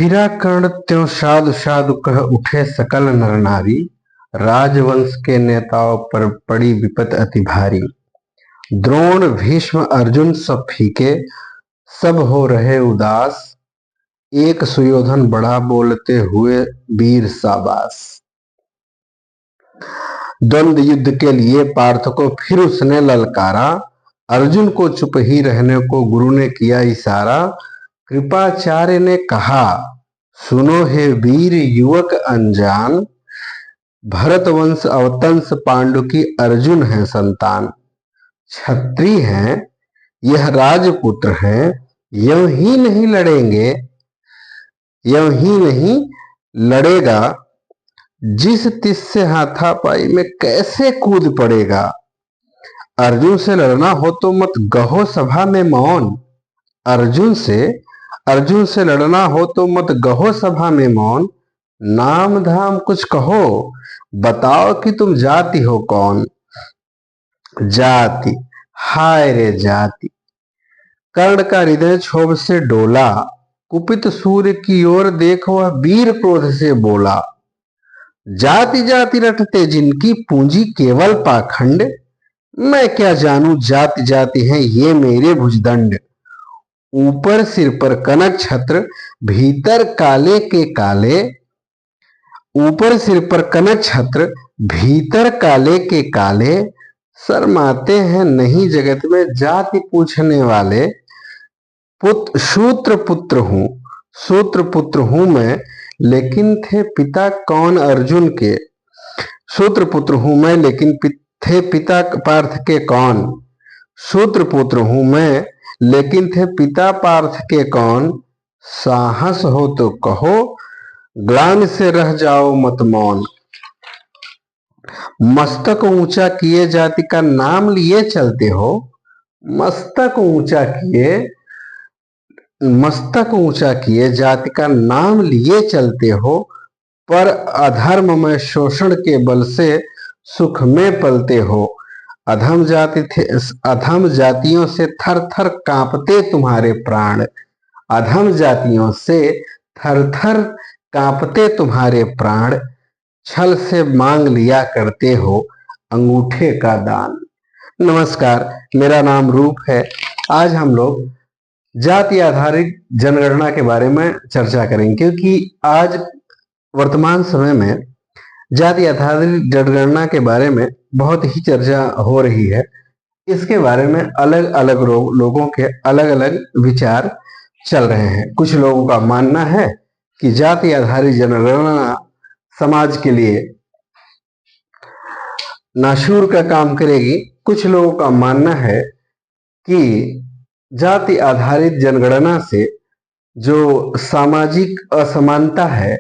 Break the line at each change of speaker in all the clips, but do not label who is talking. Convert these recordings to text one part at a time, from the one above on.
फिरा कर्ण त्यों साधु साधु कह उठे सकल नर नारी। राजवंश के नेताओं पर पड़ी विपत अति भारी। द्रोण भीष्म अर्जुन सब फीके, सब हो रहे उदास। एक सुयोधन बड़ा बोलते हुए वीर शाबाश। द्वंद युद्ध के लिए पार्थ को फिर उसने ललकारा। अर्जुन को चुप ही रहने को गुरु ने किया इशारा। कृपाचार्य ने कहा, सुनो हे वीर युवक अनजान। भरत वंश अवतंस पांडु की अर्जुन है संतान। क्षत्रिय हैं, यह राजपुत्र हैं। यूं ही नहीं लड़ेंगे, यूं ही नहीं लड़ेगा। जिस तिस से हाथापाई में कैसे कूद पड़ेगा। अर्जुन से लड़ना हो तो मत गहो सभा में मौन। अर्जुन से लड़ना हो तो मत गहो सभा में मौन। नाम धाम कुछ कहो, बताओ कि तुम जाति हो कौन। जाति, हाय रे जाति। कर्ण का हृदय क्षोभ से डोला। कुपित सूर्य की ओर देख वह वीर क्रोध से बोला। जाति जाति रटते जिनकी पूंजी केवल पाखंड। मैं क्या जानू जाति जाति हैं ये मेरे भुजदंड। ऊपर सिर पर कनक छत्र, भीतर काले के काले। ऊपर सिर पर कनक छत्र, भीतर काले के काले। शर्माते हैं नहीं जगत में जाति पूछने वाले। शूद्र पुत्र हूं मैं, लेकिन थे पिता कौन अर्जुन के। शूद्र पुत्र हूं मैं, लेकिन थे पिता पार्थ के कौन। शूद्र पुत्र हूं मैं, लेकिन थे पिता पार्थ के कौन। साहस हो तो कहो, ग्लानि से रह जाओ मत मौन। मस्तक ऊंचा किए जाति का नाम लिए चलते हो। मस्तक ऊंचा किए जाति का नाम लिए चलते हो। पर अधर्म में शोषण के बल से सुख में पलते हो। अधम जातियों से थर थर कांपते तुम्हारे प्राण। अधम जातियों से थर थर कांपते तुम्हारे प्राण। छल से मांग लिया करते हो अंगूठे का दान। नमस्कार, मेरा नाम रूप है। आज हम लोग जाति आधारित जनगणना के बारे में चर्चा करेंगे, क्योंकि आज वर्तमान समय में जाति आधारित जनगणना के बारे में बहुत ही चर्चा हो रही है। इसके बारे में अलग अलग लोगों के अलग अलग विचार चल रहे हैं। कुछ लोगों का मानना है कि जाति आधारित जनगणना समाज के लिए नाशूर का काम करेगी। कुछ लोगों का मानना है कि जाति आधारित जनगणना से जो सामाजिक असमानता है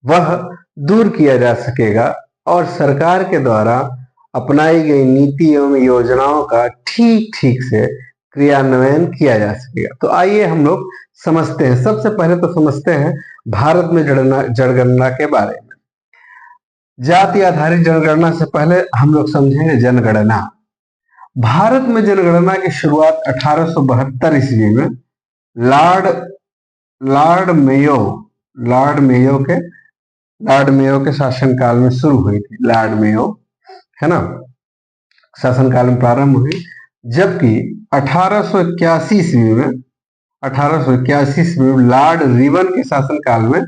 वह दूर किया जा सकेगा और सरकार के द्वारा अपनाई गई नीति एवं योजनाओं का ठीक से क्रियान्वयन किया जा सकेगा। तो आइए हम लोग समझते हैं। सबसे पहले तो समझते हैं भारत में जनगणना के बारे में। जाति आधारित जनगणना से पहले हम लोग समझेंगे जनगणना। भारत में जनगणना की शुरुआत 1872 ईस्वी में लॉर्ड मेयो के शासनकाल में शुरू हुई थी। लॉर्ड मेयो है ना, शासनकाल में प्रारंभ हुई। जबकि 1881 ईस्वी में लॉर्ड रिवन के शासनकाल में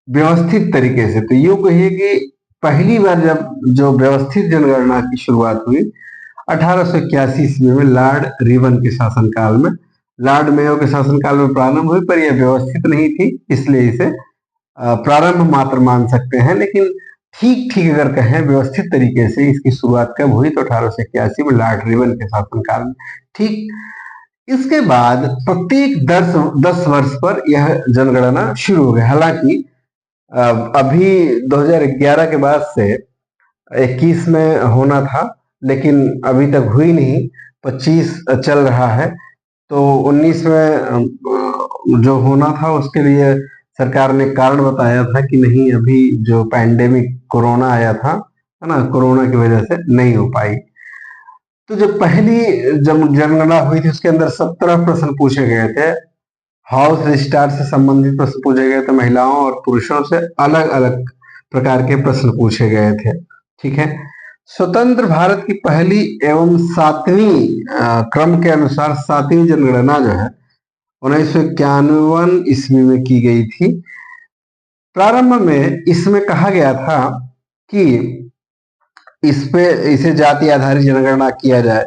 व्यवस्थित तरीके से, तो यूं कहिए कि पहली बार जब जो व्यवस्थित जनगणना की शुरुआत हुई 1881 ईस्वी में लॉर्ड रिवन के शासनकाल में। लॉर्ड मेयो के शासनकाल में प्रारंभ हुई, पर यह व्यवस्थित नहीं थी, इसलिए इसे प्रारंभ मात्र मान सकते हैं। लेकिन ठीक अगर कहें व्यवस्थित तरीके से इसकी शुरुआत कब हुई तो 1881 में लॉर्ड रिवन के शासनकाल में। ठीक इसके बाद प्रत्येक 10 वर्ष पर यह जनगणना शुरू हो गई। हालांकि अभी 2011 के बाद से 21 में होना था, लेकिन अभी तक हुई नहीं। 25 चल रहा है, तो 19 में जो होना था उसके लिए सरकार ने कारण बताया था कि नहीं, अभी जो पैंडेमिक कोरोना आया था है ना, कोरोना की वजह से नहीं हो पाई। तो जो पहली जनगणना हुई थी उसके अंदर 17 प्रश्न पूछे गए थे। हाउस रजिस्ट्रार से संबंधित प्रश्न पूछे गए थे, महिलाओं और पुरुषों से अलग अलग प्रकार के प्रश्न पूछे गए थे। ठीक है। स्वतंत्र भारत की पहली एवं सातवीं क्रम के अनुसार सातवीं जनगणना जो है 1991 ईस्वी में की गई थी। प्रारंभ में इसमें कहा गया था कि इसे जाति आधारित जनगणना किया जाए।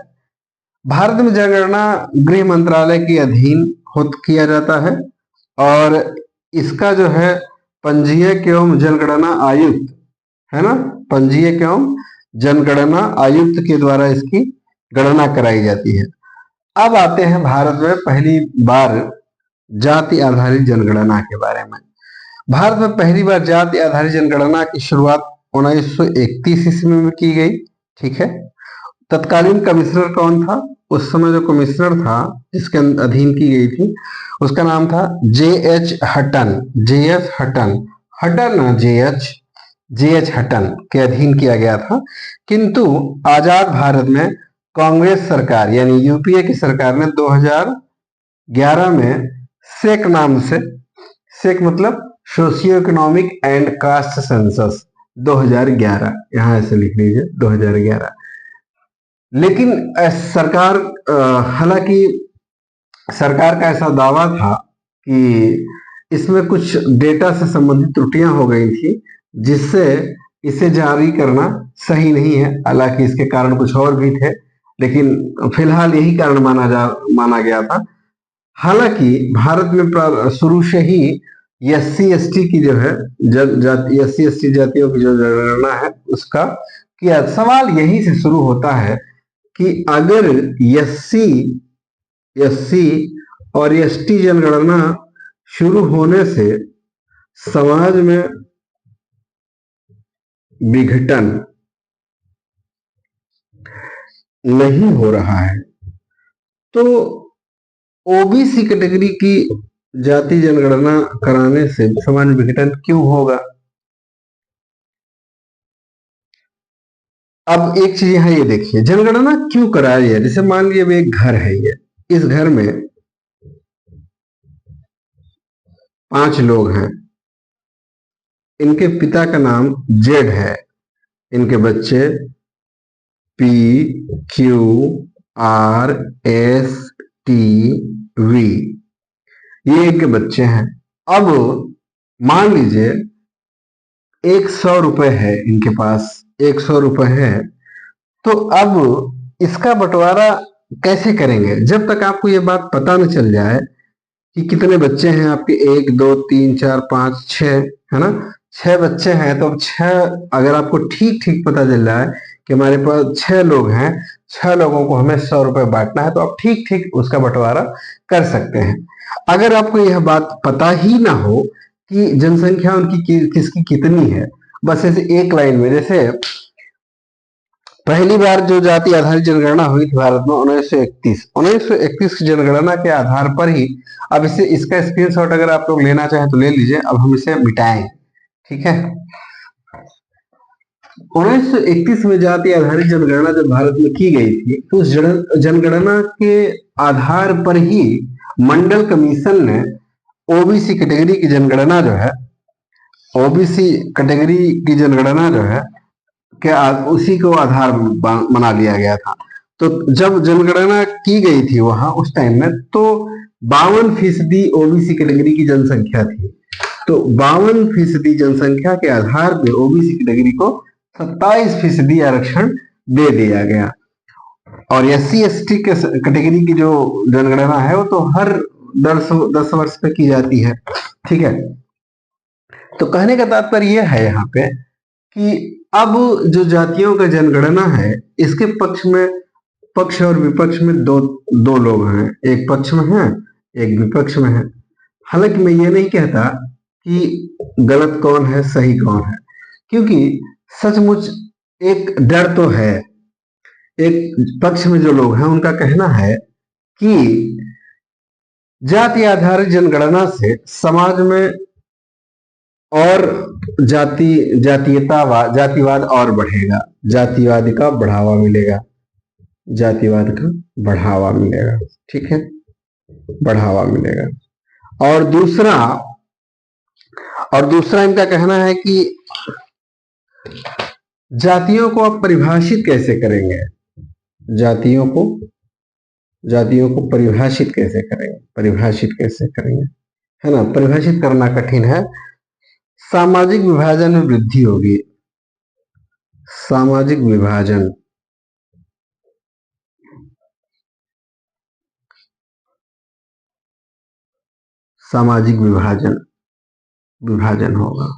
भारत में जनगणना गृह मंत्रालय के अधीन किया जाता है और इसका जो है पंजीयक एवं जनगणना आयुक्त है ना, पंजीयक एवं जनगणना आयुक्त के द्वारा इसकी गणना कराई जाती है। अब आते हैं भारत में पहली बार जाति आधारित जनगणना के बारे में। भारत में पहली बार जाति आधारित जनगणना की शुरुआत 1931 ईस्वी में की गई। ठीक है। तत्कालीन कमिश्नर कौन था? उस समय जो कमिश्नर था जिसके अधीन की गई थी उसका नाम था J.H. हटन। J.H. हटन J.H. हटन के अधीन किया गया था। किंतु आजाद भारत में कांग्रेस सरकार यानी यूपीए की सरकार ने 2011 में सेक नाम से, सेक मतलब socio economic and caste census 2011, यहां ऐसे लिख लीजिए 2011। लेकिन सरकार हालांकि सरकार का ऐसा दावा था कि इसमें कुछ डेटा से संबंधित त्रुटियां हो गई थी जिससे इसे जारी करना सही नहीं है। हालांकि इसके कारण कुछ और भी थे, लेकिन फिलहाल यही कारण माना गया था। हालांकि भारत में शुरू से ही SC/ST की जो है SC/ST जातियों की जो जनगणना है उसका किया। सवाल यही से शुरू होता है कि अगर SC और ST जनगणना शुरू होने से समाज में विघटन नहीं हो रहा है तो OBC कैटेगरी की जाति जनगणना कराने से समाज में विघटन क्यों होगा? अब एक चीज यहां ये देखिए, जनगणना क्यों कराई है। जैसे मान लीजिए एक घर है, ये इस घर में 5 लोग हैं, इनके पिता का नाम जेड है, इनके बच्चे PQRSTV ये इनके बच्चे हैं। अब मान लीजिए 100 रुपए है इनके पास, 100 रुपए है, तो अब इसका बंटवारा कैसे करेंगे? जब तक आपको ये बात पता न चल जाए कि कितने बच्चे हैं आपके, 1 2 3 4 5 6 है ना, 6 बच्चे हैं, तो अब 6 अगर आपको ठीक ठीक पता चल जाए कि हमारे पास 6 लोग हैं, 6 लोगों को हमें 100 रुपए बांटना है, तो आप ठीक ठीक उसका बंटवारा कर सकते हैं। अगर आपको यह बात पता ही ना हो कि जनसंख्या उनकी किसकी कितनी है, बस ऐसे एक लाइन में, जैसे पहली बार जो जाति आधारित जनगणना हुई थी भारत में 1931 की जनगणना के आधार पर ही, अब इसका स्क्रीनशॉट अगर आप लोग लेना चाहें तो ले लीजिए। अब हम इसे मिटाएं। ठीक है। 1931 में जाति आधारित जनगणना जब भारत में की गई थी तो उस जनगणना के आधार पर ही मंडल कमीशन ने OBC कैटेगरी की जनगणना जो है, OBC कैटेगरी की जनगणना जो है क्या उसी को आधार बना लिया गया था। तो जब जनगणना की गई थी वहां उस टाइम में, तो 52% OBC कैटेगरी की जनसंख्या थी। तो 52% जनसंख्या के आधार पे OBC कैटेगरी को 27% आरक्षण दे दिया गया। और SC/ST के कैटेगरी की जो जनगणना है वो तो हर 10 वर्ष पे की जाती है। ठीक है। तो कहने का तात्पर्य यह है यहाँ पे कि अब जो जातियों का जनगणना है इसके पक्ष और विपक्ष में दो लोग हैं, एक पक्ष में है एक विपक्ष में है। हालांकि मैं ये नहीं कहता कि गलत कौन है सही कौन है, क्योंकि सचमुच एक डर तो है। एक पक्ष में जो लोग हैं उनका कहना है कि जाति आधारित जनगणना से समाज में और जातिवाद और बढ़ेगा, जातिवाद का बढ़ावा मिलेगा, जातिवाद का बढ़ावा मिलेगा। ठीक है, बढ़ावा मिलेगा। और दूसरा इनका कहना है कि जातियों को आप परिभाषित कैसे करेंगे, जातियों को परिभाषित कैसे करेंगे, है ना। परिभाषित करना कठिन है। सामाजिक विभाजन में वृद्धि होगी, सामाजिक विभाजन, सामाजिक विभाजन होगा।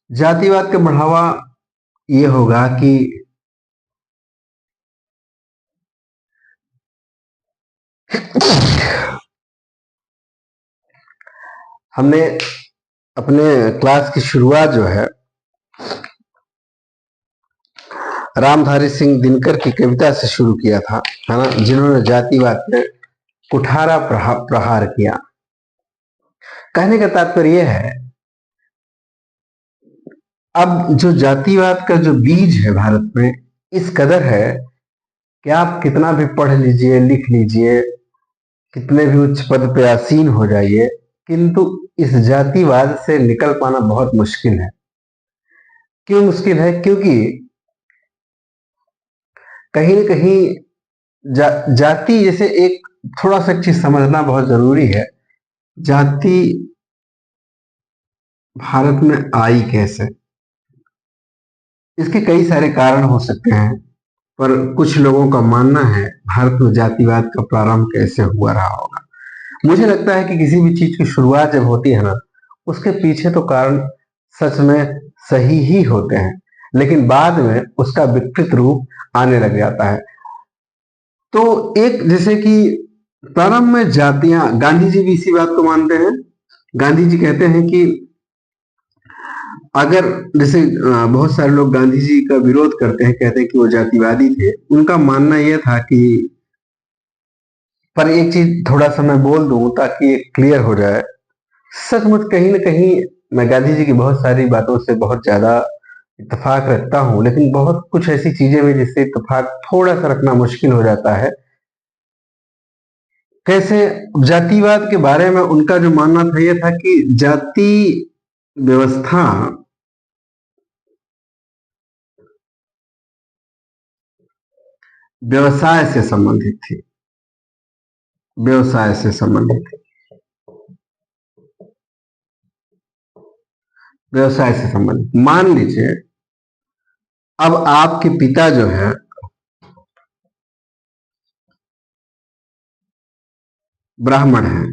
जातिवाद का बढ़ावा ये होगा कि हमने अपने क्लास की शुरुआत जो है रामधारी सिंह दिनकर की कविता से शुरू किया था, है ना, जिन्होंने जातिवाद पे कुठारा प्रहार किया। कहने का तात्पर्य यह है, अब जो जातिवाद का जो बीज है भारत में इस कदर है कि आप कितना भी पढ़ लीजिए, लिख लीजिए, कितने भी उच्च पद पे आसीन हो जाइए, किंतु इस जातिवाद से निकल पाना बहुत मुश्किल है। क्यों मुश्किल है? क्योंकि कहीं न कहीं जाति जैसे एक थोड़ा सा चीज समझना बहुत जरूरी है। जाति भारत में आई कैसे? इसके कई सारे कारण हो सकते हैं, पर कुछ लोगों का मानना है भारत में जातिवाद का प्रारंभ कैसे हुआ रहा होगा। मुझे लगता है कि किसी भी चीज की शुरुआत जब होती है ना, उसके पीछे तो कारण सच में सही ही होते हैं, लेकिन बाद में उसका विकृत रूप आने लग जाता है। तो एक जैसे कि प्रारंभ में जातियां, गांधी जी भी इसी बात को मानते हैं। गांधी जी कहते हैं कि अगर जैसे बहुत सारे लोग गांधी जी का विरोध करते हैं, कहते हैं कि वो जातिवादी थे। उनका मानना यह था कि, पर एक चीज थोड़ा सा मैं बोल दूं ताकि क्लियर हो जाए, सचमुच कहीं ना कहीं मैं गांधी जी की बहुत सारी बातों से बहुत ज्यादा इत्तेफाक रखता हूं, लेकिन बहुत कुछ ऐसी चीजें भी जिससे इत्तेफाक थोड़ा सा रखना मुश्किल हो जाता है। कैसे? जातिवाद के बारे में उनका जो मानना था यह था कि जाति व्यवस्था व्यवसाय से संबंधित थी, व्यवसाय से संबंधित थी, व्यवसाय से संबंधित। मान लीजिए अब आपके पिता जो है ब्राह्मण है,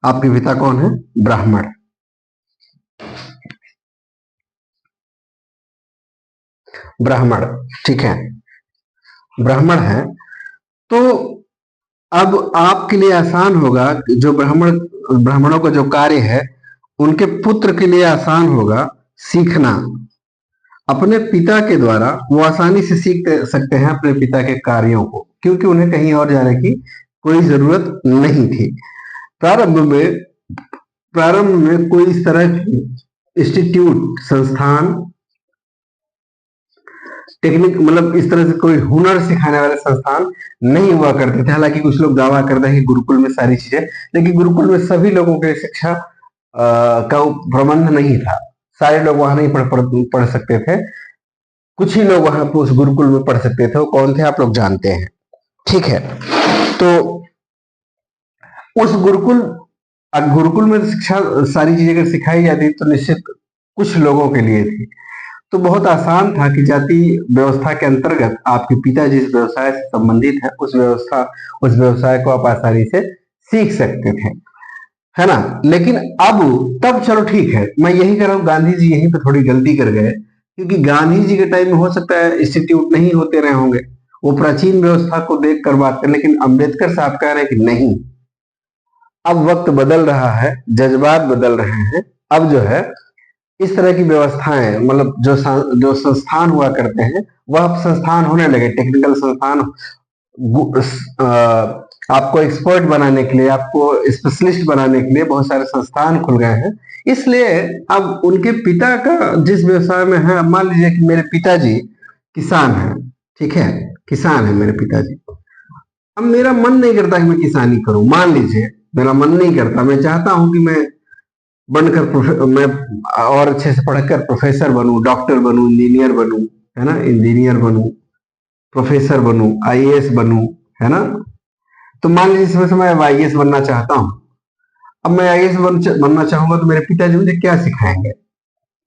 आपके पिता कौन है? ब्राह्मण। ब्राह्मण, ठीक है, ब्राह्मण है। तो अब आपके लिए आसान होगा, जो ब्राह्मणों का जो कार्य है उनके पुत्र के लिए आसान होगा सीखना। अपने पिता के द्वारा वो आसानी से सीख सकते हैं अपने पिता के कार्यों को, क्योंकि उन्हें कहीं और जाने की कोई जरूरत नहीं थी। प्रारंभ में कोई इस तरह की इंस्टीट्यूट, संस्थान, टेक्निक, मतलब इस तरह से कोई हुनर सिखाने वाले संस्थान नहीं हुआ करते थे। हालांकि कुछ लोग दावा करते हैं कि गुरुकुल में सारी चीजें, लेकिन गुरुकुल में सभी लोगों के शिक्षा का प्रबंध नहीं था। सारे लोग वहां नहीं पढ़ सकते थे। कुछ ही लोग वहां उस गुरुकुल में पढ़ सकते थे। वो कौन थे आप लोग जानते हैं, ठीक है। तो उस गुरुकुल में शिक्षा, सारी चीजें अगर सिखाई जाती तो निश्चित कुछ लोगों के लिए थी। तो बहुत आसान था कि जाति व्यवस्था के अंतर्गत आपके पिता जिस व्यवसाय से संबंधित है उस व्यवसाय को आप आसानी से सीख सकते थे, है ना। लेकिन अब तब चलो ठीक है, मैं यही कह रहा हूं, गांधी जी यहीं पे थोड़ी गलती कर गए, क्योंकि गांधी जी के टाइम में हो सकता है इंस्टीट्यूट नहीं होते रहे होंगे, वो प्राचीन व्यवस्था को देख कर बात कर। लेकिन अम्बेडकर साहब कह रहे हैं कि नहीं, अब वक्त बदल रहा है, जज्बात बदल रहे हैं। अब जो है इस तरह की व्यवस्थाएं, मतलब जो संस्थान हुआ करते हैं वह अब संस्थान होने लगे, टेक्निकल संस्थान, आपको एक्सपर्ट बनाने के लिए, आपको स्पेशलिस्ट बनाने के लिए बहुत सारे संस्थान खुल गए हैं। इसलिए अब उनके पिता का जिस व्यवसाय में है, मान लीजिए कि मेरे पिताजी किसान हैं, ठीक है, किसान है मेरे पिताजी। अब मेरा मन नहीं करता कि मैं किसानी करूं, मान लीजिए मेरा मन नहीं करता, मैं चाहता हूं कि मैं और अच्छे से पढ़कर प्रोफेसर बनूं, डॉक्टर बनूं, इंजीनियर बनूं, है ना, इंजीनियर बनूं, प्रोफेसर बनूं, आईएएस बनूं, है ना। तो मान लीजिए इसमें से मैं आईएएस बनना चाहता हूं। अब मैं बनना चाहूंगा तो मेरे पिताजी मुझे क्या सिखाएंगे?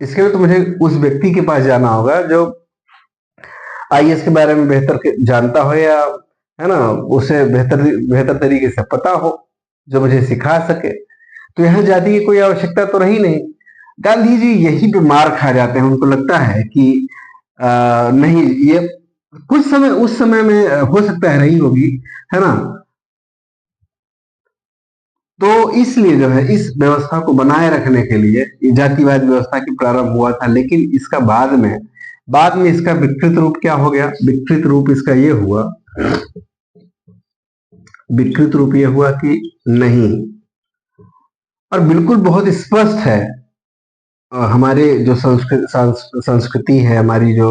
इसके लिए तो मुझे उस व्यक्ति के पास जाना होगा जो आईएएस के बारे में जानता हो, या है ना, उसे बेहतर बेहतर तरीके से पता हो, जो मुझे सिखा सके। तो यहाँ जाति की कोई आवश्यकता तो रही नहीं। गांधी जी यही पे मार खा जाते हैं। उनको लगता है कि नहीं, ये कुछ समय उस समय में हो सकता है रही होगी, है ना। तो इसलिए जो है इस व्यवस्था को बनाए रखने के लिए ये जातिवाद व्यवस्था की प्रारंभ हुआ था। लेकिन इसका बाद में इसका विकृत रूप क्या हो गया? विकृत रूप ये हुआ कि नहीं, और बिल्कुल बहुत स्पष्ट है, हमारे जो संस्कृति है, हमारी जो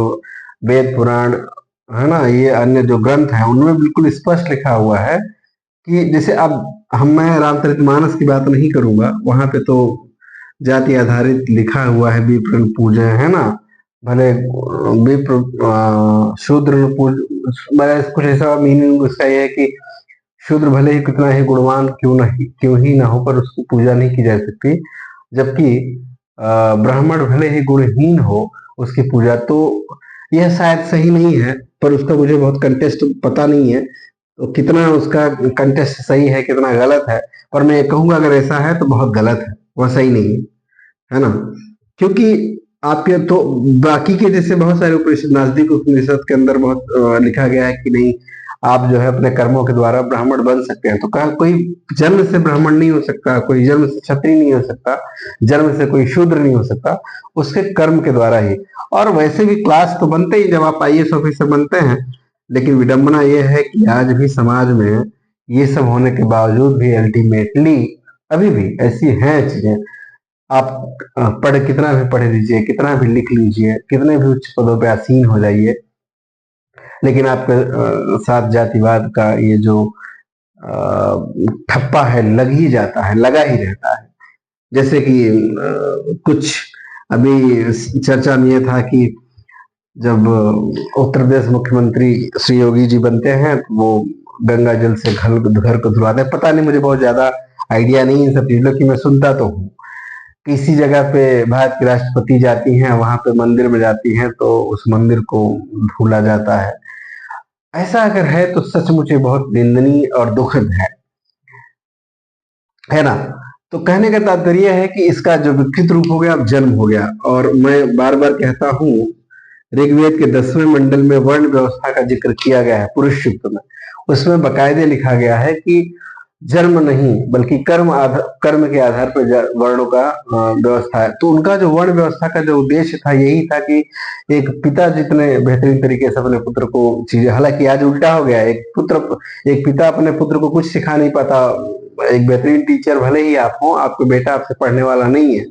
वेद पुराण है ना, ये अन्य जो ग्रंथ है, उनमें बिल्कुल स्पष्ट लिखा हुआ है कि जैसे अब मैं रामचरितमानस की बात नहीं करूंगा, वहां पे तो जाति आधारित लिखा हुआ है, विप्र पूजय, है ना, भले विप्र शूद्र पूज, कुछ ऐसा मीनिंग उसका ये है कि शूद्र भले ही कितना ही गुणवान क्यों ही ना हो, पर उसकी पूजा नहीं की जा सकती। जबकि ब्राह्मण भले ही गुणहीन हो, उसकी पूजा, तो यह शायद सही नहीं है, पर उसका मुझे बहुत कंटेस्ट पता नहीं है, तो कितना उसका कंटेस्ट सही है, कितना गलत है। पर मैं कहूंगा अगर ऐसा है तो बहुत गलत है, वह सही नहीं है ना। क्योंकि आपके तो बाकी के जैसे बहुत सारे उपनिषद, नास्तिक उपनिषद के अंदर बहुत लिखा गया है कि नहीं, आप जो है अपने कर्मों के द्वारा ब्राह्मण बन सकते हैं। तो कहा कोई जन्म से ब्राह्मण नहीं हो सकता, कोई जन्म से क्षत्रिय नहीं हो सकता, जन्म से कोई शूद्र नहीं हो सकता, उसके कर्म के द्वारा ही। और वैसे भी क्लास तो बनते ही जब आप आईएएस ऑफिसर बनते हैं। लेकिन विडंबना यह है कि आज भी समाज में ये सब होने के बावजूद भी अल्टीमेटली अभी भी ऐसी हैं चीजें। आप कितना भी पढ़ लीजिए, कितना भी लिख लीजिए, कितने भी उच्च पदों पे आसीन हो जाइए, लेकिन आपके साथ जातिवाद का ये जो ठप्पा है लगा ही रहता है। जैसे कि कुछ अभी चर्चा में ये था कि जब उत्तर प्रदेश मुख्यमंत्री श्री योगी जी बनते हैं तो वो गंगा जल से घर को धुलाते हैं। पता नहीं, मुझे बहुत ज्यादा आइडिया नहीं इन सब चीजों की, मैं सुनता तो हूँ। किसी जगह पे भारत की राष्ट्रपति जाती हैं, वहां पे मंदिर में जाती हैं, तो उस मंदिर को धुला जाता है। ऐसा अगर है तो सचमुच ये बहुत निंदनीय और दुखद है ना। तो कहने का तात्पर्य है कि इसका जो विकृत रूप हो गया, अब जन्म हो गया। और मैं बार बार कहता हूं, ऋग्वेद के 10वें मंडल में वर्ण व्यवस्था का जिक्र किया गया है, पुरुष युक्त में। उसमें बकायदे लिखा गया है कि जन्म नहीं बल्कि कर्म के आधार पर वर्णों का व्यवस्था है। तो उनका जो वर्ण व्यवस्था का जो उद्देश्य था, यही था कि एक पिता जितने बेहतरीन तरीके से अपने पुत्र को चीजें, हालांकि आज उल्टा हो गया, एक पिता अपने पुत्र को कुछ सिखा नहीं पाता। एक बेहतरीन टीचर भले ही आप हो, आपको बेटा आपसे पढ़ने वाला नहीं है।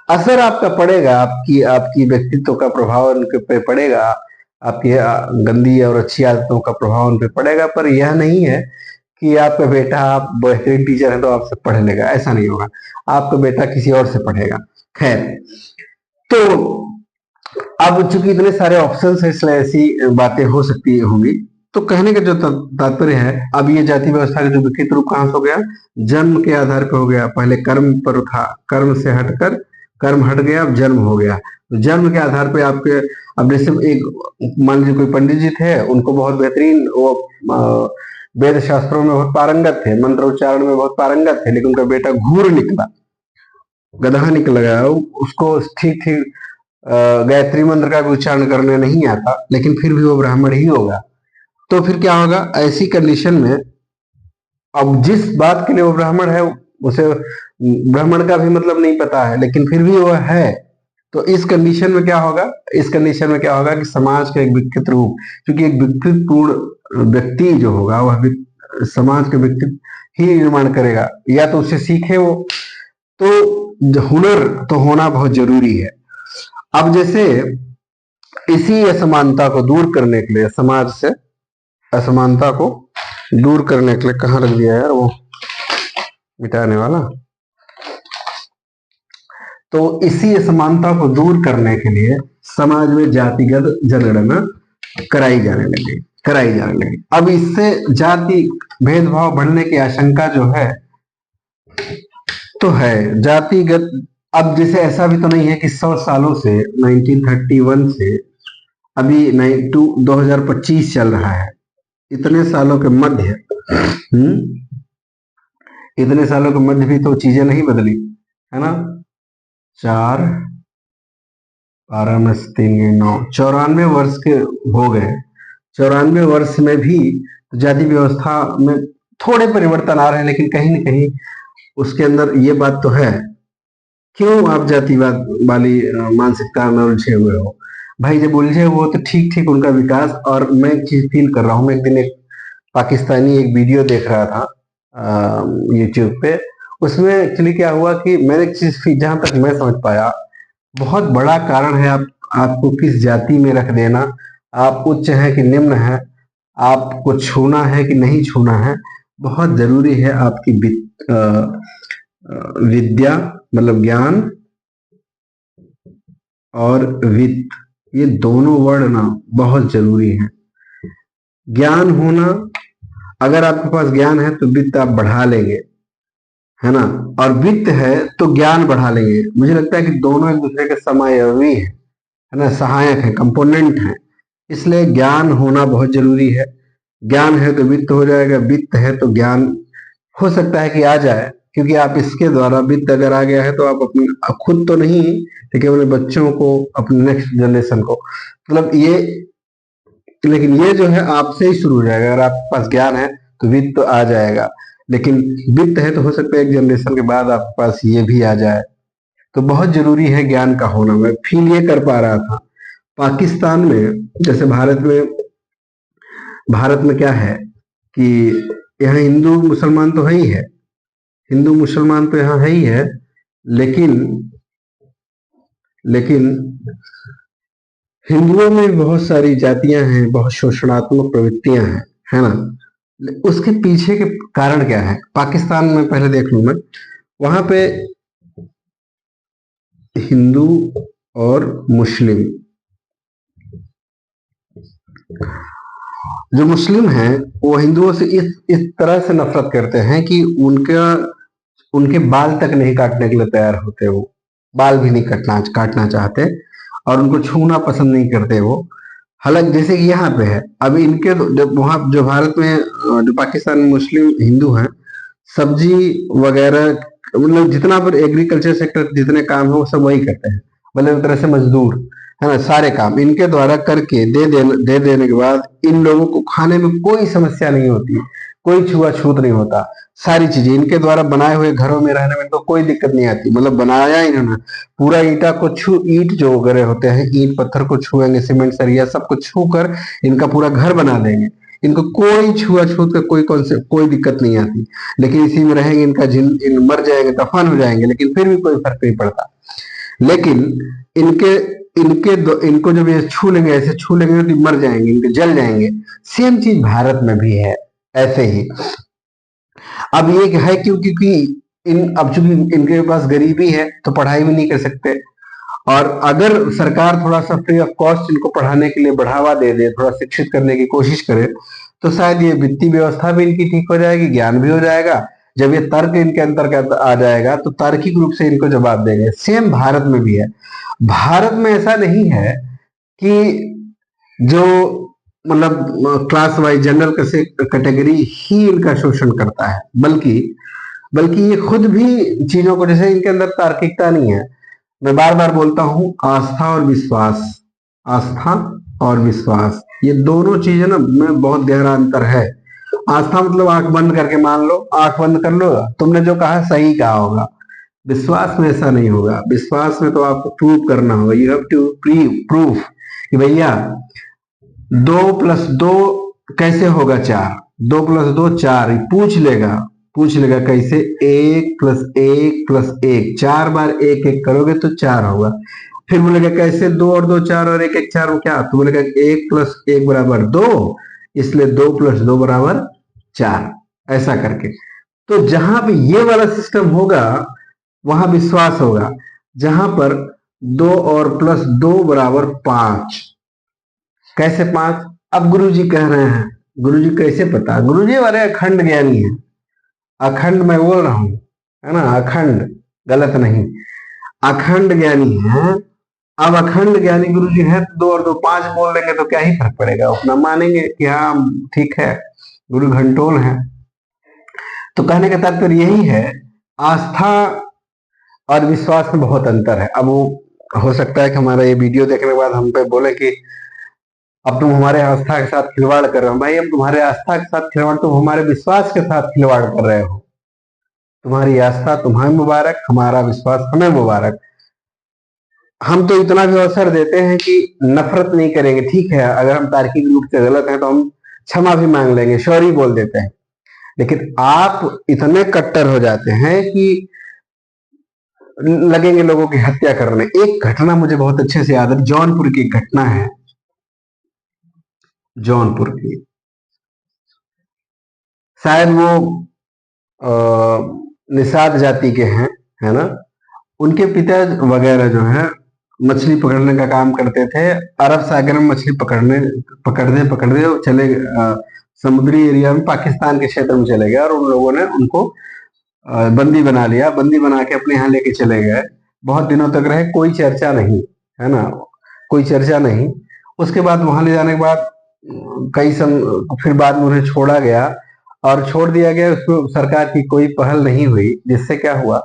असर आपका पड़ेगा, आपकी व्यक्तित्व का प्रभाव उनके पे पड़ेगा, आपकी गंदी और अच्छी आदतों का प्रभाव उन पे पड़ेगा। पर यह नहीं है कि आपका बेटा, आप बेहतरीन टीचर है तो आपसे पढ़ लेगा, ऐसा नहीं होगा। आपका बेटा किसी और से पढ़ेगा। खैर, तो अब चूंकि इतने सारे ऑप्शंस है, इसलिए ऐसी बातें हो सकती होंगी। तो कहने का जो तात्पर्य है, अब ये जाति व्यवस्था का जो विकृत रूप कहां से हो गया? जन्म के आधार पर हो गया। पहले कर्म पर था, कर्म से हटकर कर्म हट गया, अब जन्म हो गया। तो जन्म के आधार पर आपके, अब जैसे एक मान लीजिए कोई पंडित जी थे, उनको बहुत बेहतरीन वो वेद शास्त्रों में बहुत पारंगत थे, मंत्र उच्चारण में बहुत पारंगत थे, लेकिन उनका बेटा घूर निकला, गधा निकल गया, उसको ठीक ठीक गायत्री मंत्र का उच्चारण करने नहीं आता, लेकिन फिर भी वो ब्राह्मण ही होगा। तो फिर क्या होगा ऐसी कंडीशन में? अब जिस बात के लिए वो ब्राह्मण है, उसे ब्राह्मण का भी मतलब नहीं पता है, लेकिन फिर भी वो है। तो इस कंडीशन में क्या होगा? कि समाज का एक विकृत रूप, क्योंकि एक विकृत पूर्ण व्यक्ति जो होगा वह समाज के विकृत ही निर्माण करेगा, या तो उससे सीखे वो। तो हुनर तो होना बहुत जरूरी है। अब जैसे इसी असमानता को दूर करने के लिए, समाज से असमानता को दूर करने के लिए कहाँ रख दिया यार वो मिटाने वाला। तो इसी असमानता को दूर करने के लिए समाज में जातिगत जनगणना कराई जाने लगी। अब इससे जाति भेदभाव बढ़ने की आशंका जो है तो है जातिगत। अब जैसे ऐसा भी तो नहीं है कि 100 सालों से 1931 से अभी 2025 चल रहा है, इतने सालों के मध्य इतने सालों के मध्य भी तो चीजें नहीं बदली है ना। 4 12 में 3 9 94 वर्ष के हो गए। 94 वर्ष में भी जाति व्यवस्था में थोड़े परिवर्तन आ रहे हैं, लेकिन कहीं ना कहीं उसके अंदर ये बात तो है। क्यों आप जातिवाद वाली मानसिकता में उलझे हुए हो भाई? जब उलझे हुए हो तो ठीक ठीक उनका विकास। और मैं एक चीज फील कर रहा हूँ, मैं एक दिन एक पाकिस्तानी एक वीडियो देख रहा था यूट्यूब पे। उसमें एक्चुअली क्या हुआ कि मैंने एक चीज जहां तक मैं समझ पाया, बहुत बड़ा कारण है आपको किस जाति में रख देना। आप उच्च है कि निम्न है, आपको छूना है कि नहीं छूना है, बहुत जरूरी है। आपकी विद्या मतलब ज्ञान और वित्त, ये दोनों वर्ड ना बहुत जरूरी है। ज्ञान होना, अगर आपके पास ज्ञान है तो वित्त आप बढ़ा लेंगे, है ना, और वित्त है तो ज्ञान बढ़ा लेंगे। मुझे लगता है कि दोनों एक दूसरे के समायोगी है ना, सहायक है, कंपोनेंट है। इसलिए ज्ञान होना बहुत जरूरी है। ज्ञान है तो वित्त हो जाएगा, वित्त है तो ज्ञान हो सकता है कि आ जाए, क्योंकि आप इसके द्वारा वित्त अगर आ गया है तो आप अपनी खुद तो नहीं, लेकिन अपने बच्चों को, अपने नेक्स्ट जनरेशन को, मतलब ये, लेकिन ये जो है आपसे ही शुरू हो जाएगा। अगर आपके पास ज्ञान है तो वित्त तो आ जाएगा, लेकिन वित्त है तो हो सकता है एक जनरेशन के बाद आपके पास ये भी आ जाए। तो बहुत जरूरी है ज्ञान का होना। मैं फील ये कर पा रहा था पाकिस्तान में, जैसे भारत में क्या है कि यहाँ हिंदू मुसलमान तो है ही है, हिंदू मुसलमान तो यहाँ है ही है, लेकिन हिंदुओं में भी बहुत सारी जातियां हैं, बहुत शोषणात्मक प्रवृत्तियां हैं, है ना। उसके पीछे के कारण क्या है? पाकिस्तान में पहले देख लूं मैं, वहां पे हिंदू और मुस्लिम, जो मुस्लिम हैं वो हिंदुओं से इस तरह से नफरत करते हैं कि उनके बाल तक नहीं काटने के लिए तैयार होते। वो बाल भी नहीं काटना चाहते, और उनको छूना पसंद नहीं करते वो। हालांकि जैसे कि यहाँ पे है, अभी इनके जब वहां जो भारत में जो पाकिस्तान में मुस्लिम हिंदू हैं, सब्जी वगैरह मतलब जितना पर एग्रीकल्चर सेक्टर जितने काम है वो सब वही करते हैं, मतलब एक तरह से मजदूर, है ना। सारे काम इनके द्वारा करके दे देने के बाद इन लोगों को खाने में कोई समस्या नहीं होती, कोई छुआछूत नहीं होता। सारी चीजें इनके द्वारा बनाए हुए घरों में रहने में तो कोई दिक्कत नहीं आती। मतलब बनाया इन्होंने पूरा ईंट जो वगैरह होते हैं, ईंट पत्थर को छुएंगे, सीमेंट सरिया सबको छू कर इनका पूरा घर बना देंगे। इनको कोई छुआछूत का कोई दिक्कत नहीं आती। लेकिन इसी में रहेंगे, इन मर जाएंगे, दफन हो जाएंगे, लेकिन फिर भी कोई फर्क नहीं पड़ता। लेकिन इनके इनको जब ये छू लेंगे, ऐसे छू लेंगे तो मर जाएंगे, इनके जल जाएंगे। सेम चीज भारत में भी है ऐसे ही। अब ये है क्योंकि अब चूंकि इनके पास गरीबी है तो पढ़ाई भी नहीं कर सकते, और अगर सरकार थोड़ा सा फ्री ऑफ कॉस्ट इनको पढ़ाने के लिए बढ़ावा दे दे, थोड़ा शिक्षित करने की कोशिश करे, तो शायद ये वित्तीय व्यवस्था भी इनकी ठीक हो जाएगी, ज्ञान भी हो जाएगा। जब ये तर्क इनके अंतर्गत आ जाएगा तो तार्किक रूप से इनको जवाब देंगे। सेम भारत में भी है। भारत में ऐसा नहीं है कि जो मतलब क्लास वाइज जनरल कैटेगरी ही इनका शोषण करता है, बल्कि ये खुद भी चीजों को, जैसे इनके अंदर तार्किकता नहीं है। मैं बार बार बोलता हूं, आस्था और विश्वास, ये दोनों चीजें ना में बहुत गहरा अंतर है। आस्था मतलब आंख बंद करके मान लो, आंख बंद कर लो, तुमने जो कहा सही कहा होगा। विश्वास में ऐसा नहीं होगा। विश्वास में तो आपको प्रूव करना होगा, यू हैव टू प्रूफ कि भैया 2+2 कैसे होगा 4, 2+2 4, पूछ लेगा कैसे, 1+1+1, 4 बार 1 1 करोगे तो 4 होगा। फिर बोलेगा कैसे 2 और 2 4 और 1 1 4 क्या, तो बोलेगा 1+1 = 2, इसलिए 2+2 = 4, ऐसा करके। तो जहां पे ये वाला सिस्टम होगा वहां विश्वास होगा, जहां पर 2 और +2 = 5। कैसे 5? अब गुरुजी कह रहे हैं, गुरुजी कैसे पता? गुरुजी वाले अखंड ज्ञानी है, अखंड मैं बोल रहा हूं, है ना, अखंड, गलत नहीं, अखंड ज्ञानी है। अब अखंड ज्ञानी गुरुजी है तो 2 और 2 5 बोल देंगे तो क्या ही फर्क पड़ेगा, अपना मानेंगे कि हाँ ठीक है, गुरु घंटोल है। तो कहने का तात्पर्य यही है, आस्था और विश्वास में बहुत अंतर है। अब वो हो सकता है कि हमारा ये वीडियो देखने के बाद हम पे बोले कि अब तुम हमारे आस्था के साथ खिलवाड़ कर रहे हो। भाई, हम तुम्हारे आस्था के साथ खिलवाड़, तुम हमारे विश्वास के साथ खिलवाड़ कर रहे हो। तुम्हारी आस्था तुम्हें मुबारक, हमारा विश्वास हमें मुबारक। हम तो इतना भी अवसर देते हैं कि नफरत नहीं करेंगे, ठीक है, अगर हम तार्किक रूप से गलत हैं तो हम क्षमा भी मांग लेंगे, सॉरी बोल देते हैं। लेकिन आप इतने कट्टर हो जाते हैं कि लगेंगे लोगों की हत्या करने। एक घटना मुझे बहुत अच्छे से याद है, जौनपुर की घटना है, जौनपुर की, शायद वो निषाद जाति के हैं, है ना। उनके पिता वगैरह जो है मछली पकड़ने का काम करते थे। अरब सागर में मछली पकड़ने वो चले समुद्री एरिया में पाकिस्तान के क्षेत्र में चले गए और उन लोगों ने उनको बंदी बना लिया। बंदी बना के अपने यहाँ लेके चले गए। बहुत दिनों तक रहे, कोई चर्चा नहीं, है ना, कोई चर्चा नहीं। उसके बाद वहां ले जाने के बाद फिर बाद में उन्हें छोड़ा गया और छोड़ दिया गया। उसमें सरकार की कोई पहल नहीं हुई, जिससे क्या हुआ,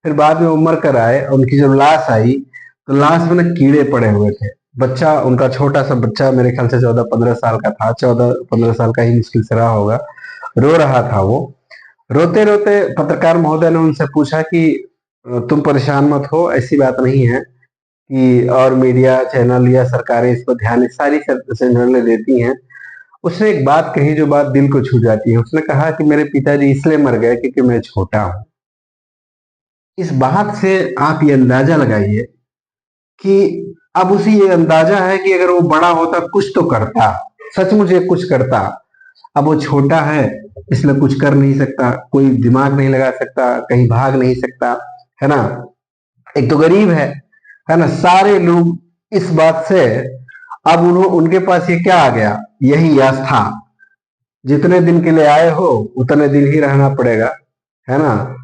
फिर बाद में उम्र कर आए, उनकी जब लाश आई तो लाश में ना कीड़े पड़े हुए थे। बच्चा, उनका छोटा सा बच्चा, मेरे ख्याल से 14-15 साल का था, 14-15 साल का ही मुश्किल से रहा होगा, रो रहा था वो। रोते रोते पत्रकार महोदय ने उनसे पूछा कि तुम परेशान मत हो, ऐसी बात नहीं है कि, और मीडिया चैनल या सरकारें इस पर ध्यान, सारी चैनलें देती हैं। उसने एक बात कही जो बात दिल को छू जाती है। उसने कहा कि मेरे पिताजी इसलिए मर गए क्योंकि मैं छोटा हूं। इस बात से आप ये अंदाजा लगाइए कि अब उसी ये अंदाजा है कि अगर वो बड़ा होता कुछ तो करता, सचमुच ये कुछ करता। अब वो छोटा है इसलिए कुछ कर नहीं सकता, कोई दिमाग नहीं लगा सकता, कहीं भाग नहीं सकता, है ना। एक तो गरीब है ना। सारे लोग इस बात से, अब उनके पास ये क्या आ गया, यही आस्था, जितने दिन के लिए आए हो उतने दिन ही रहना पड़ेगा, है ना।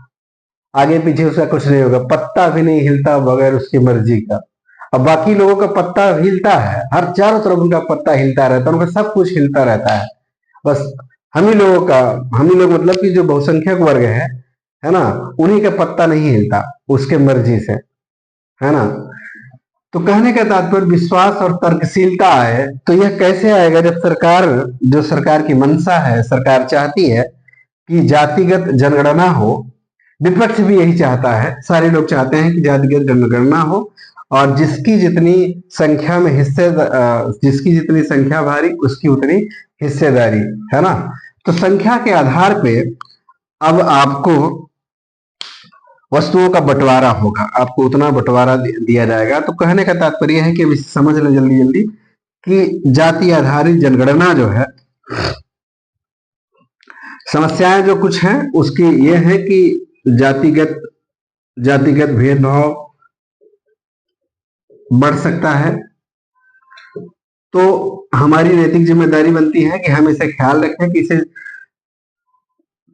आगे पीछे उसका कुछ नहीं होगा, पत्ता भी नहीं हिलता बगैर उसकी मर्जी का। अब बाकी लोगों का पत्ता हिलता है, हर चारों तरफ उनका पत्ता हिलता रहता है, उनका सब कुछ हिलता रहता है। बस हम ही लोगों का, हम ही लोग मतलब कि जो बहुसंख्यक वर्ग है ना, उन्हीं का पत्ता नहीं हिलता उसके मर्जी से, है ना। तो कहने का तात्पर्य विश्वास और तर्कशीलता आए तो यह कैसे आएगा, जब सरकार, जो सरकार की मंशा है, सरकार चाहती है कि जातिगत जनगणना हो। विपक्ष भी यही चाहता है, सारे लोग चाहते हैं कि जातिगत जनगणना हो और जिसकी जितनी संख्या में जिसकी जितनी संख्या भारी उसकी उतनी हिस्सेदारी, है ना। तो संख्या के आधार पे अब आपको वस्तुओं का बंटवारा होगा, आपको उतना बंटवारा दिया जाएगा। तो कहने का तात्पर्य है कि अब समझ लें जल्दी जल्दी कि जाति आधारित जनगणना जो है, समस्याएं जो कुछ हैं उसकी ये है कि जातिगत भेदभाव बढ़ सकता है। तो हमारी नैतिक जिम्मेदारी बनती है कि हम इसे ख्याल रखें, कि इसे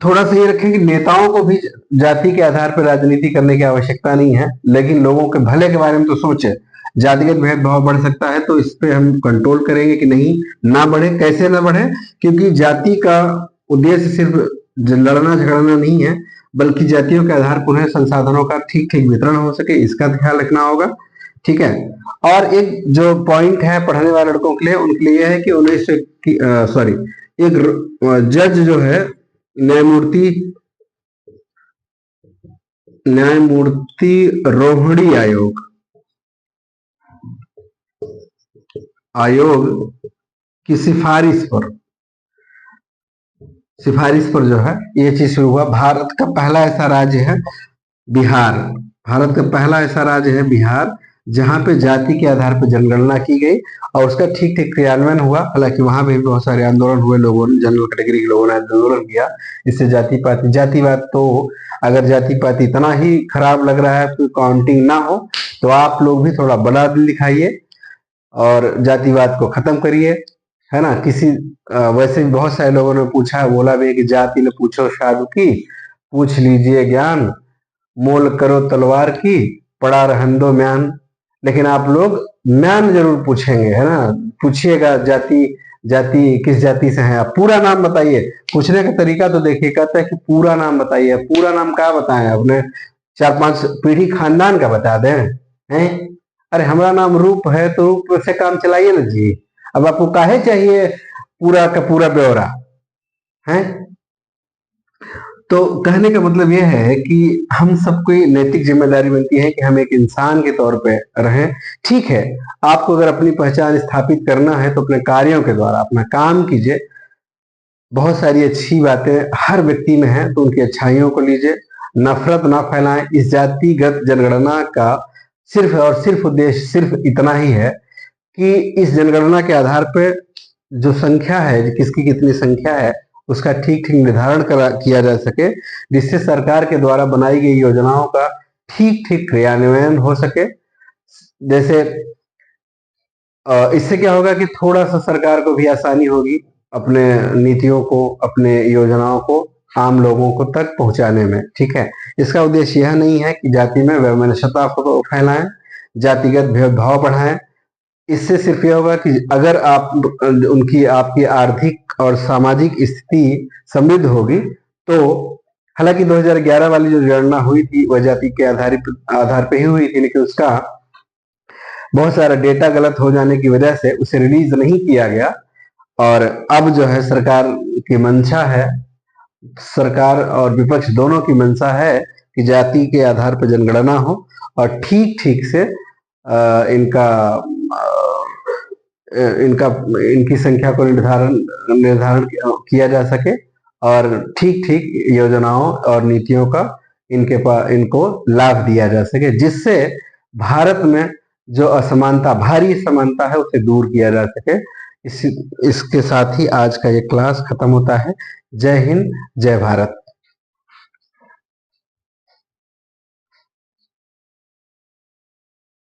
थोड़ा सा ये रखें कि नेताओं को भी जाति के आधार पर राजनीति करने की आवश्यकता नहीं है, लेकिन लोगों के भले के बारे में तो सोचे। जातिगत भेदभाव बढ़ सकता है तो इस पे हम कंट्रोल करेंगे कि नहीं, ना बढ़े। कैसे ना बढ़े? क्योंकि जाति का उद्देश्य सिर्फ लड़ना झगड़ना नहीं है, बल्कि जातियों के आधार पर उन्हें संसाधनों का ठीक ठीक वितरण हो सके, इसका ख्याल रखना होगा, ठीक है। और एक जो पॉइंट है पढ़ने वाले लड़कों के लिए, उनके लिए है कि एक जज जो है, न्यायमूर्ति रोहिणी आयोग की सिफारिश पर जो है ये चीज शुरू हुआ। भारत का पहला ऐसा राज्य है बिहार, भारत का पहला ऐसा राज्य है बिहार जहाँ पे जाति के आधार पर जनगणना की गई और उसका ठीक ठीक क्रियान्वयन हुआ। हालांकि वहां पे भी बहुत सारे आंदोलन हुए, लोगों ने, जनरल कैटेगरी के लोगों ने आंदोलन किया। इससे जातिवाद तो, अगर जाति पाति इतना ही खराब लग रहा है तो काउंटिंग ना हो, तो आप लोग भी थोड़ा बड़ा दिल दिखाइए और जातिवाद को खत्म करिए, है ना। वैसे भी बहुत सारे लोगों ने पूछा है, बोला भी है कि जाति ने पूछो साधु की, पूछ लीजिए ज्ञान, मोल करो तलवार की, पड़ा रहन दो म्यान। लेकिन आप लोग म्यान जरूर पूछेंगे, है ना। पूछिएगा जाति, किस जाति से हैं आप, पूरा नाम बताइए। पूछने का तरीका तो देखिए, कहता है कि पूरा नाम बताइए। पूरा नाम क्या बताएं, अपने 4-5 पीढ़ी खानदान का बता दें, हैं। अरे हमारा नाम रूप है तो रूप से काम चलाइए ना जी। अब आपको काहे चाहिए पूरा का पूरा ब्यौरा, है। तो कहने का मतलब यह है कि हम सबको नैतिक जिम्मेदारी बनती है कि हम एक इंसान के तौर पे रहें। ठीक है, आपको अगर अपनी पहचान स्थापित करना है तो अपने कार्यों के द्वारा अपना काम कीजिए। बहुत सारी अच्छी बातें हर व्यक्ति में है, तो उनकी अच्छाइयों को लीजिए, नफरत ना फैलाएं। इस जातिगत जनगणना का सिर्फ और सिर्फ उद्देश्य सिर्फ इतना ही है कि इस जनगणना के आधार पर जो संख्या है, किसकी कितनी संख्या है, उसका ठीक ठीक निर्धारण किया जा सके, जिससे सरकार के द्वारा बनाई गई योजनाओं का ठीक ठीक क्रियान्वयन हो सके। जैसे इससे क्या होगा कि थोड़ा सा सरकार को भी आसानी होगी अपने नीतियों को, अपने योजनाओं को आम लोगों को तक पहुंचाने में। ठीक है, इसका उद्देश्य यह नहीं है कि जाति में वैमनस्यता को फैलाएं, जातिगत भेदभाव बढ़ाएं। इससे सिर्फ यह होगा कि अगर आपकी आर्थिक और सामाजिक स्थिति समृद्ध होगी तो, हालांकि 2011 वाली जो गणना हुई थी वह जाति के आधार पे ही हुई थी, लेकिन उसका बहुत सारा डेटा गलत हो जाने की वजह से उसे रिलीज नहीं किया गया। और अब जो है सरकार की मंशा है, सरकार और विपक्ष दोनों की मंशा है कि जाति के आधार पर जनगणना हो और ठीक ठीक से इनका इनकी संख्या को निर्धारण किया जा सके और ठीक ठीक योजनाओं और नीतियों का इनको लाभ दिया जा सके, जिससे भारत में जो असमानता, भारी समानता है, उसे दूर किया जा सके। इसके साथ ही आज का ये क्लास खत्म होता है। जय हिंद, जय भारत।